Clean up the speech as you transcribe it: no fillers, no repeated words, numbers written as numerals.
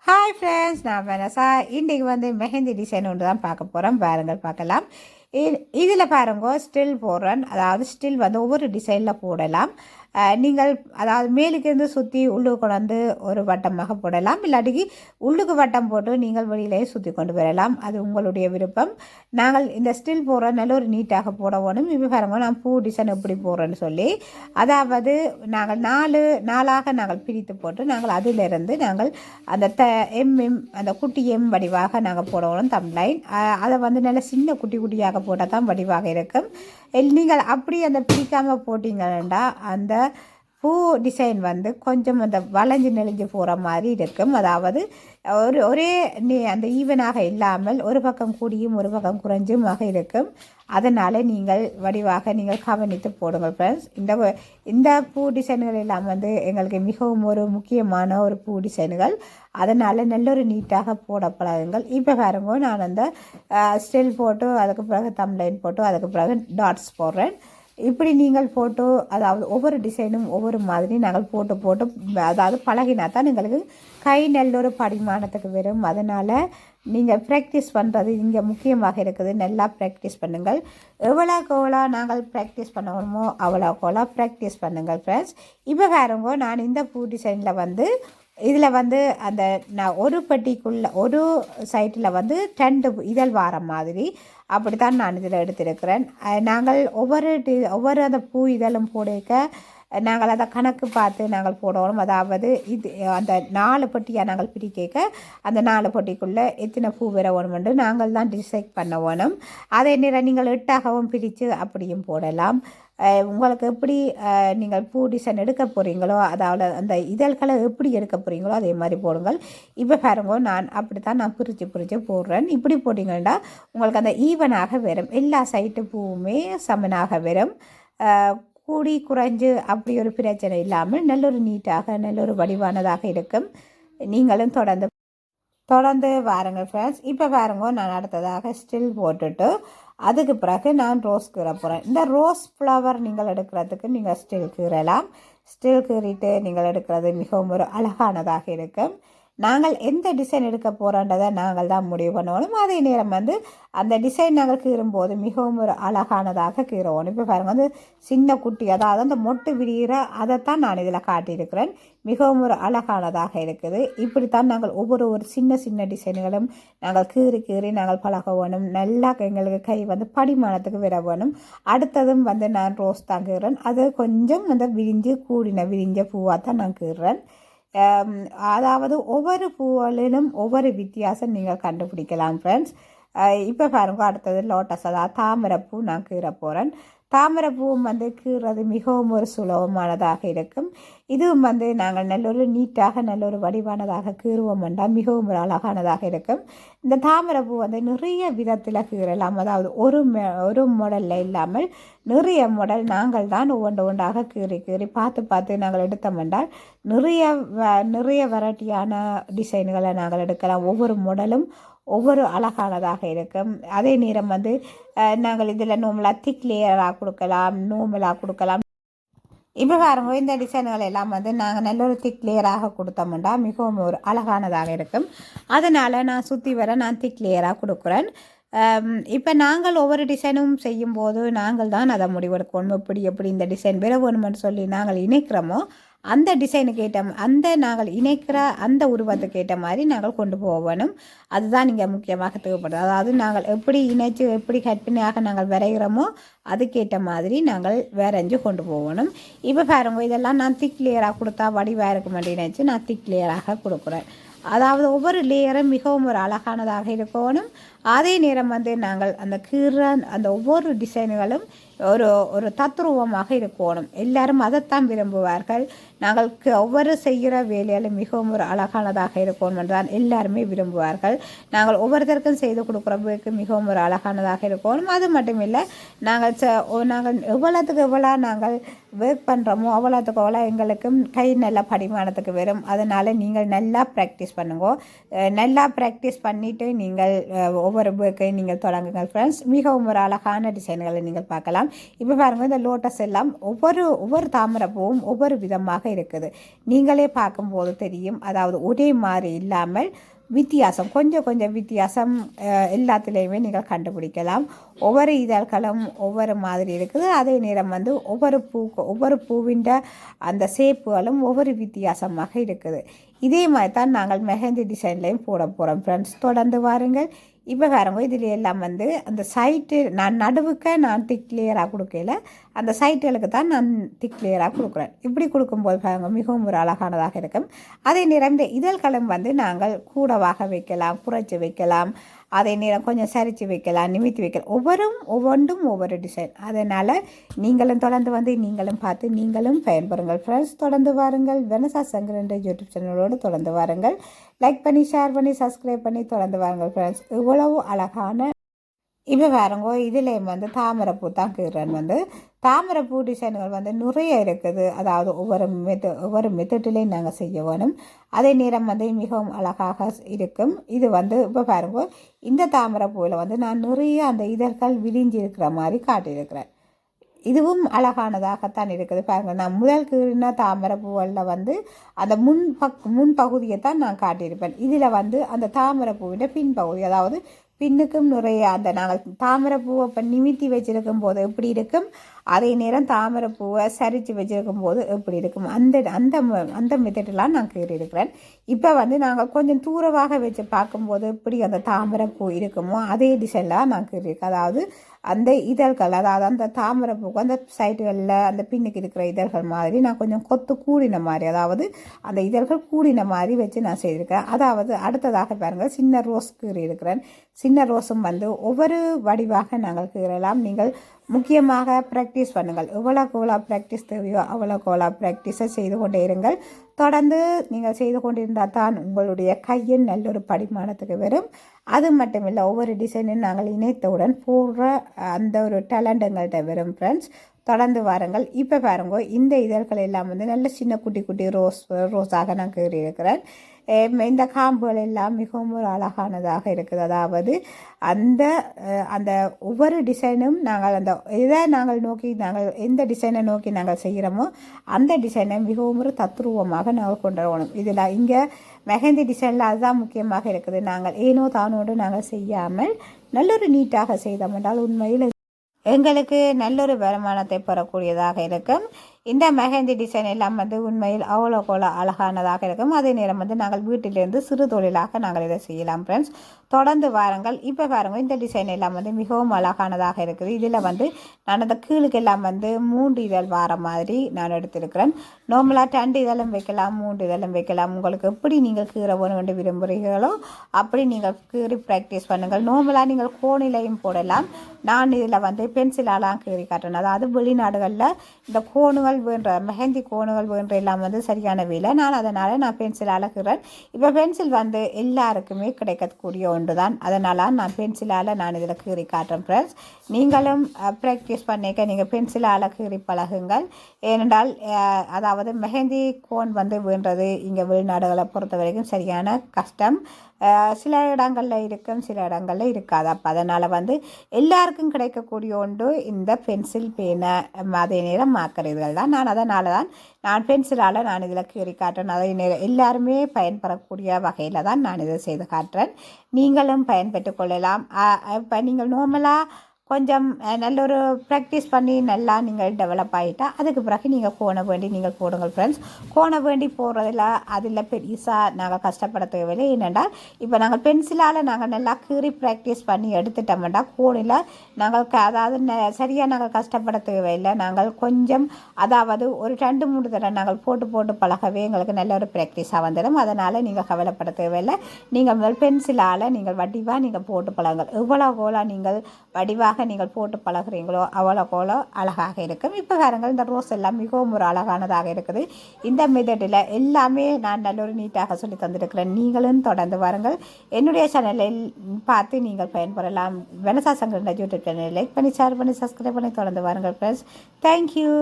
Hi friends, நான் Vanessa. இன்றைக்கு mehndi design ஒன்று தான் பார்க்க போகிறோம். பாருங்கள், பார்க்கலாம். இதில் பாருங்க, ஸ்டில் போடுறேன். அதாவது ஸ்டில் ஒவ்வொரு டிசைனில் போடலாம். நீங்கள் அதாவது மேலுக்கு இருந்து சுற்றி உள்ளுக்கு கொண்டு ஒரு வட்டமாக போடலாம். இல்லாட்டிக்கு உள்ளுக்கு வட்டம் போட்டு நீங்கள் வெளியிலேயே சுற்றி கொண்டு வரலாம். அது உங்களுடைய விருப்பம். நாங்கள் இந்த ஸ்டில் போடுற நல்ல ஒரு நீட்டாக போட வேணும். இப்போ பாருங்க, நான் பூ டிசைன் எப்படி போடுறேன்னு சொல்லி, அதாவது நாங்கள் நாலாக நாங்கள் பிரித்து போட்டு நாங்கள் அதிலிருந்து நாங்கள் அந்த அந்த குட்டி எம் வடிவாக நாங்கள் போடணும். தம்ப்லைன் அதை நல்ல சின்ன குட்டி குட்டியாக போட்டால் தான் வடிவாக இருக்கும். நீங்கள் அப்படி அந்த பிரிக்காமல் போட்டிங்கன்னா அந்த பூ டிசைன் கொஞ்சம் அந்த வளைஞ்சு நெளிஞ்சு போகிற மாதிரி இருக்கும். அதாவது ஒரே அந்த ஈவனாக இல்லாமல் ஒரு பக்கம் கூடியும் ஒரு பக்கம் குறைஞ்சுமாக இருக்கும். அதனால் நீங்கள் வடிவாக நீங்கள் கவனித்து போடுங்கள் ஃப்ரெண்ட்ஸ். இந்த பூ டிசைன்கள் எல்லாம் எங்களுக்கு மிகவும் ஒரு முக்கியமான ஒரு பூ டிசைன்கள். அதனால் நல்ல ஒரு நீட்டாக போட பழகுங்கள். இப்போ பாருங்க, நான் அந்த ஸ்டில் போட்டு அதுக்கு பிறகு தம்ப்லைன் போட்டு அதுக்கு பிறகு டாட்ஸ் போடுறேன். இப்படி நீங்கள் போட்டு, அதாவது ஒவ்வொரு டிசைனும் ஒவ்வொரு மாதிரி நாங்கள் போட்டு அதாவது பழகினா தான் எங்களுக்கு கை நல்ல ஒரு படிமானத்துக்கு வரும். அதனால் நீங்கள் ப்ராக்டிஸ் பண்ணுறது இங்கே முக்கியமாக இருக்குது. நல்லா ப்ராக்டிஸ் பண்ணுங்கள். எவ்வளோக்கு நாங்கள் ப்ராக்டிஸ் பண்ணணுமோ அவ்வளோக்கு ப்ராக்டிஸ் பண்ணுங்கள் ஃப்ரெண்ட்ஸ். இப்போ பாருங்க, நான் இந்த பூ டிசைனில் இதில் அந்த நான் ஒரு பெட்டிக்குள்ளே ஒரு சைட்டில் 2 இதழ் வார மாதிரி அப்படித்தான் நான் இதில் எடுத்திருக்கிறேன். நாங்கள் ஒவ்வொரு அந்த பூ இதழும் போடைக்க நாங்கள் அதை கணக்கு பார்த்து நாங்கள் போடணும். அதாவது அந்த 4 பெட்டியாக நாங்கள் பிரிக்க அந்த 4 பெட்டிக்குள்ளே எத்தனை பூ வர வேணுமென்று நாங்கள் தான் டிசைட் பண்ண வேணும். அதே நேரம் நீங்கள் 8ஆகவும் பிரித்து அப்படியும் போடலாம். உங்களுக்கு எப்படி நீங்கள் பூ டிசைன் எடுக்க போகிறீங்களோ, அதாவது அந்த இதழ்களை எப்படி எடுக்க போகிறீங்களோ அதே மாதிரி போடுங்கள். இப்போ பாருங்க, நான் பிரித்து போடுறேன். இப்படி போட்டிங்கன்னா உங்களுக்கு அந்த ஈவனாக வரும். எல்லா சைட்டு பூவுமே சமனாக வரும். கூடி குறைஞ்சு அப்படி ஒரு பிரச்சனை இல்லாமல் நல்ல ஒரு நீட்டாக நல்ல ஒரு வடிவானதாக இருக்கும். நீங்களும் தொடர்ந்து வாருங்கள் ஃப்ரெண்ட்ஸ். இப்போ பாருங்க, நான் அடுத்ததாக ஸ்டில் போட்டுட்டு அதுக்கு பிறகு நான் ரோஸ் கீற போகிறேன். இந்த ரோஸ் ஃப்ளவர் நீங்கள் எடுக்கிறதுக்கு நீங்கள் ஸ்டில் கீறலாம். ஸ்டில் கீறிட்டு நீங்கள் எடுக்கிறது மிகவும் ஒரு அழகானதாக இருக்கும். நாங்கள் எந்த டிசைன் எடுக்க போகிறோன்றதை நாங்கள் தான் முடிவு பண்ணணும். அதே நேரம் அந்த டிசைன் நாங்கள் கீறும்போது மிகவும் ஒரு அழகானதாக கீறணும். இப்போ பாருங்கள், சின்ன குட்டி, அதாவது அந்த மொட்டு விரிகிற அதைத்தான் நான் இதில் காட்டியிருக்கிறேன். மிகவும் ஒரு அழகானதாக இருக்குது. இப்படித்தான் நாங்கள் ஒவ்வொரு சின்ன டிசைன்களும் நாங்கள் கீறி நாங்கள் பழக வேணும். நல்லா எங்களுக்கு கை படிமானத்துக்கு விட வேணும். அடுத்ததும் நான் ரோஸ் தான் கீறேன். அது கொஞ்சம் விரிஞ்ச பூவாக தான் நான் கீறுறேன். அதாவது ஒவ்வொரு பூவிலும் ஒவ்வொரு வித்தியாசம் நீங்கள் கண்டுபிடிக்கலாம் ஃப்ரெண்ட்ஸ். இப்போ பாருங்க, அடுத்தது லோட்டஸ், அதாவது தாமரைப்பூ நான் கீற போகிறேன். தாமரைப்பூவும் கீறது மிகவும் ஒரு சுலபமானதாக இருக்கும். இதுவும் நாங்கள் நல்ல ஒரு நீட்டாக நல்ல ஒரு வடிவானதாக கீறுவோம் என்றால் மிகவும் ஒரு அழகானதாக இருக்கும். இந்த தாமரைப்பூ நிறைய விதத்தில் கீறலாம். அதாவது ஒரு மாடலில் இல்லாமல் நிறைய மாடல் நாங்கள் தான் ஒன்றாக கீறி பார்த்து நாங்கள் எடுத்தோம் என்றால் நிறைய வெரைட்டியான டிசைன்களை நாங்கள் எடுக்கலாம். ஒவ்வொரு மாடலும் ஒவ்வொரு அழகானதாக இருக்கும். அதே நேரம் நாங்கள் இதில் நோமலாக திக் லேயராக கொடுக்கலாம், நோமலாக கொடுக்கலாம். இப்போ பாருங்க, இந்த டிசைன்கள் எல்லாம் நாங்கள் நல்ல ஒரு திக் லேயராக கொடுத்தோம்னா மிகவும் ஒரு அழகானதாக இருக்கும். அதனால் நான் சுற்றி வர நான் திக் லேயராக கொடுக்குறேன். இப்போ நாங்கள் ஒவ்வொரு டிசைனும் செய்யும்போது நாங்கள் தான் அதை முடிவெடுக்கணும். எப்படி இந்த டிசைன் வேற வேணுமென்னு சொல்லி நாங்கள் இணைக்கிறோமோ அந்த டிசைனுக்கு நாங்கள் இணைக்கிற அந்த உருவத்துக்கு ஏற்ற மாதிரி நாங்கள் கொண்டு போகணும். அதுதான் இங்கே முக்கியமாக தேவைப்படுது. அதாவது நாங்கள் எப்படி இணைச்சு எப்படி கற்பனையாக நாங்கள் வரைகிறோமோ அதுக்கேற்ற மாதிரி நாங்கள் வரைஞ்சி கொண்டு போகணும். இப்போ பாருங்க, இதெல்லாம் நான் திக் லேயராக கொடுத்தா வடிவாக இருக்க மாட்டேன் நினச்சி நான் திக் லேயராக கொடுக்குறேன். அதாவது ஒவ்வொரு லேயரும் மிகவும் ஒரு அழகானதாக இருக்கணும். அதே நேரம் நாங்கள் அந்த அந்த ஒவ்வொரு டிசைன்களும் ஒரு தத்ரூபமாக இருக்கணும். எல்லாரும் அதைத்தான் விரும்புவார்கள். நாங்கள் ஒவ்வொரு செய்கிற வேலையிலும் மிகவும் ஒரு அழகானதாக இருக்கணும் என்றுதான் எல்லாருமே விரும்புவார்கள். நாங்கள் ஒவ்வொருத்தருக்கும் செய்து கொடுக்குறவங்களுக்கு மிகவும் ஒரு அழகானதாக இருக்கணும். அது மட்டும் இல்லை, நாங்கள் எவ்வளோத்துக்கு எவ்வளோ நாங்கள் ஒர்க் பண்ணுறோமோ அவ்வளோத்துக்கு அவ்வளோ எங்களுக்கும் கை நல்லா படிமானத்துக்கு வரும். அதனால் நீங்கள் நல்லா ப்ராக்டிஸ் பண்ணுங்க. நல்லா ப்ராக்டிஸ் பண்ணிவிட்டு நீங்கள் ஒவ்வொரு ஒர்க்கையும் நீங்கள் தொடங்குங்கள் ஃப்ரெண்ட்ஸ். மிகவும் ஒரு அழகான டிசைன்களை நீங்கள் பார்க்கலாம். இப்போ பாருங்கள், இந்த லோட்டஸ் எல்லாம் ஒவ்வொரு தாமரைப்பூவும் ஒவ்வொரு விதமாக இருக்குது. நீங்களே பார்க்கும்போது தெரியும். அதாவது ஒரே மாதிரி இல்லாமல் வித்தியாசம், கொஞ்சம் வித்தியாசம் எல்லாத்துலேயுமே நீங்கள் கண்டுபிடிக்கலாம். ஒவ்வொரு இதழ்களும் ஒவ்வொரு மாதிரி இருக்குது. அதே நேரம் வந்து ஒவ்வொரு பூவின் அந்த ஷேப்புகளும் ஒவ்வொரு வித்தியாசமாக இருக்குது. இதே மாதிரி தான் நாங்கள் மெஹந்தி டிசைன்லேயும் போட போகிறோம் ஃப்ரெண்ட்ஸ். தொடர்ந்து வாருங்கள். இப்போ பாருங்க, இதில் எல்லாம் வந்து அந்த சைட்டு நான் நடுவுக்க நான் திக் லேயராக கொடுக்கல, அந்த சைட்டுகளுக்கு தான் நான் திக் லேயராக கொடுக்குறேன். இப்படி கொடுக்கும்போது பாருங்க மிகவும் ஒரு அழகானதாக இருக்கும். அதே நேரம் இந்த இதழ்களும் வந்து நாங்கள் கூடவாக வைக்கலாம், குறைச்சி வைக்கலாம், அதே நேரம் கொஞ்சம் சரித்து வைக்கலாம், நிமித்தி வைக்கலாம். ஒவ்வொன்றும் ஒவ்வொரு டிசைன். அதனால் நீங்களும் தொடர்ந்து வந்து நீங்களும் பார்த்து நீங்களும் பயன்பெறுங்கள் ஃப்ரெண்ட்ஸ். தொடர்ந்து வாருங்கள். வெனசா சங்கர் என்ற யூடியூப் சேனலோடு தொடர்ந்து வாருங்கள். லைக் பண்ணி, ஷேர் பண்ணி, சப்ஸ்கிரைப் பண்ணி தொடர்ந்து வாருங்கள் ஃப்ரெண்ட்ஸ். இவ்வளவு அழகான இப்போ பாருங்க, இதில் வந்து தாமரைப்பூ தான் கீறன். வந்து தாமரைப்பூ டிசைன்கள் வந்து நிறைய இருக்குது. அதாவது ஒவ்வொரு மெத்தட்லேயும் நாங்கள் செய்ய வேணும். அதே நேரம் வந்து மிகவும் அழகாக இருக்கும். இது வந்து இப்போ பாருங்க, இந்த தாமரைப்பூவில் வந்து நான் நிறைய அந்த இதழ்கள் விரிஞ்சு இருக்கிற மாதிரி காட்டியிருக்கிறேன். இதுவும் அழகானதாகத்தான் இருக்குது. பாருங்கள், நான் முதல் கீறின தாமரைப்பூவில் வந்து அந்த முன்பகுதியை தான் நான் காட்டியிருப்பேன். இதில் வந்து அந்த தாமரைப்பூவின் பின்பகுதி, அதாவது பின்னுக்கும் நிறைய அந்த நாங்கள் தாமரைப்பூவை இப்போ நிமித்தி வச்சுருக்கும் போது எப்படி இருக்கும், அதே நேரம் தாமரைப்பூவை சரித்து வச்சுருக்கும் போது எப்படி இருக்கும், அந்த அந்த அந்த மெத்தடெலாம் நான் கீறியிருக்கிறேன். இப்போ வந்து நாங்கள் கொஞ்சம் தூரமாக வச்சு பார்க்கும்போது எப்படி அந்த தாமரைப்பூ இருக்குமோ அதே டிசைன்லாம் நான் கீறியிருக்கேன். அதாவது அந்த இதழ்கள், அதாவது அந்த தாமரைப்பூக்கு அந்த சைடுகளில் அந்த பின்னுக்கு இருக்கிற இதழ்கள் மாதிரி நான் கொஞ்சம் கொத்து கூடின மாதிரி, அதாவது அந்த இதழ்கள் கூடின மாதிரி வச்சு நான் செய்திருக்கேன். அதாவது அடுத்ததாக பாருங்கள், சின்ன ரோஸ் கீறி இருக்கிறேன். சின்ன ரோஸும் வந்து ஒவ்வொரு வடிவாக நாங்கள் கீறலாம். நீங்கள் முக்கியமாக ப்ராக்டிஸ் பண்ணுங்கள். எவ்வளோ ப்ராக்டிஸ் தேவையோ அவ்வளோ ப்ராக்டிஸை செய்து கொண்டே இருங்கள். தொடர்ந்து நீங்கள் செய்து கொண்டிருந்தால் தான் உங்களுடைய கையின் நல்ல ஒரு படிமானத்துக்கு வரும். அது மட்டும் இல்லை, ஒவ்வொரு டிசைனும் நாங்கள் இணைத்தவுடன் போடுற அந்த ஒரு டேலண்ட் எங்கள்கிட்ட வரும் ஃப்ரெண்ட்ஸ். தொடர்ந்து வாருங்கள். இப்போ பாருங்க, இந்த இதழ்கள் எல்லாம் வந்து நல்ல சின்ன குட்டி ரோஸாக நான் கீறி இருக்கிறேன். இந்த காம்புகள் எல்லாம் மிகவும் ஒரு அழகானதாக இருக்குது. அதாவது அந்த ஒவ்வொரு டிசைனும் நாங்கள் நாங்கள் எந்த டிசைனை நோக்கி நாங்கள் செய்கிறோமோ அந்த டிசைனை மிகவும் ஒரு தத்ரூபமாக நாங்கள் கொண்டு வரணும். இதில் இங்கே மெஹந்தி டிசைனில் அதுதான் முக்கியமாக இருக்குது. நாங்கள் ஏனோ தானோடு நாங்கள் செய்யாமல் நல்லொரு நீட்டாக செய்தோம் என்றால் உண்மையில் எங்களுக்கு நல்லொரு வருமானத்தை பெறக்கூடியதாக இருக்கும். இந்த மெஹந்தி டிசைன் எல்லாம் வந்து உண்மையில் அவ்வளோ அழகானதாக இருக்கும். அதே நேரம் வந்து நாங்கள் வீட்டிலிருந்து சிறு தொழிலாக நாங்கள் இதை செய்யலாம் ஃப்ரெண்ட்ஸ். தொடர்ந்து வாருங்கள். இப்போ பாருங்கள், இந்த டிசைன் எல்லாம் வந்து மிகவும் அழகானதாக இருக்குது. இதில் வந்து நான் அந்த கீழுக்கு எல்லாம் வந்து 3 இதழ் வார மாதிரி நான் எடுத்திருக்கிறேன். நார்மலாக 2 இதழும் வைக்கலாம், 3 இதழும் வைக்கலாம். உங்களுக்கு எப்படி நீங்கள் கீற வேணும் என்று விரும்புகிறீர்களோ அப்படி நீங்கள் கீறி ப்ராக்டிஸ் பண்ணுங்கள். நார்மலாக நீங்கள் கோணிலையும் போடலாம். நான் இதில் வந்து பென்சிலாலாம் கீறி காட்டுறேன். அதாவது வெளிநாடுகளில் இந்த கோணுகள் வேண்ட மெஹந்தி கோணுகள் வேண்ட எல்லாம் வந்து சரியான விலை. அதனால் நான் பென்சிலால் கீறேன். இப்போ பென்சில் வந்து எல்லாருக்குமே கிடைக்கக்கூடிய ஒன்று தான். அதனால் நான் பென்சிலால் நான் இதில் கீறி காட்டுறேன் ஃப்ரெண்ட்ஸ். நீங்களும் ப்ராக்டிஸ் பண்ணிக்க நீங்கள் பென்சிலால் கீறி பழகுங்கள். ஏனென்றால் அதாவது மெஹந்தி கோன் வந்து வேண்டது இங்கே வெளிநாடுகளை பொறுத்த வரைக்கும் சரியான கஷ்டம். சில இடங்களில் இருக்கும், சில இடங்களில் இருக்காது. அப்போ அதனால் வந்து எல்லாருக்கும் கிடைக்கக்கூடிய ஒன்று இந்த பென்சில் பேனை அதே நேரம் மாக்கறிகள் தான். அதனால் தான் நான் பென்சிலால் நான் இதில் கீறி காட்டுறேன். அதே நேரம் எல்லாருமே பயன்பெறக்கூடிய வகையில் தான் நான் இதை செய்து காட்டுறேன். நீங்களும் பயன்பெற்று கொள்ளலாம். இப்போ நீங்கள் நார்மலாக கொஞ்சம் நல்ல ஒரு ப்ராக்டிஸ் பண்ணி நல்லா நீங்கள் டெவலப் ஆகிட்டால் அதுக்கு பிறகு நீங்கள் கோண வேண்டி நீங்கள் போடுங்கள் ஃப்ரெண்ட்ஸ். கோண வேண்டி போடுறதில் அதில் பெருசாக நாங்கள் கஷ்டப்பட தேவையில்லை. ஏனென்றால் இப்போ நாங்கள் பென்சிலால் நாங்கள் நல்லா கீறி ப்ராக்டிஸ் பண்ணி எடுத்துட்டோம்னா கோணில் நாங்கள் அதாவது சரியாக நாங்கள் கஷ்டப்பட தேவையில்லை. நாங்கள் கொஞ்சம் அதாவது ஒரு 2-3 தடவை நாங்கள் போட்டு பழகவே எங்களுக்கு நல்ல ஒரு ப்ராக்டிஸாக வந்துடும். அதனால் நீங்கள் கவலைப்பட தேவையில்லை. நீங்கள் முதல் பென்சிலால் நீங்கள் வடிவாக நீங்கள் போட்டு பழகுங்கள். எவ்வளோ நீங்கள் வடிவாக நீங்கள் போட்டு பழகுறீங்களோ அவ்வளோ அழகாக இருக்கும். இப்போ பாருங்கள், இந்த ரோஸ் எல்லாம் மிகவும் ஒரு அழகானதாக இருக்குது. இந்த மெத்தடில் எல்லாமே நான் நல்ல ஒரு நீட்டாக சொல்லி தந்திருக்கிறேன். நீங்களும் தொடர்ந்து வாருங்கள். என்னுடைய சேனலில் பார்த்து நீங்கள் பயன்பெறலாம். வெனசா சங்கர் யூடியூப் சேனலை லைக் பண்ணி, ஷேர் பண்ணி, சப்ஸ்கிரைப் பண்ணி தொடர்ந்து வாருங்கள் ஃப்ரெண்ட்ஸ். தேங்க்யூ.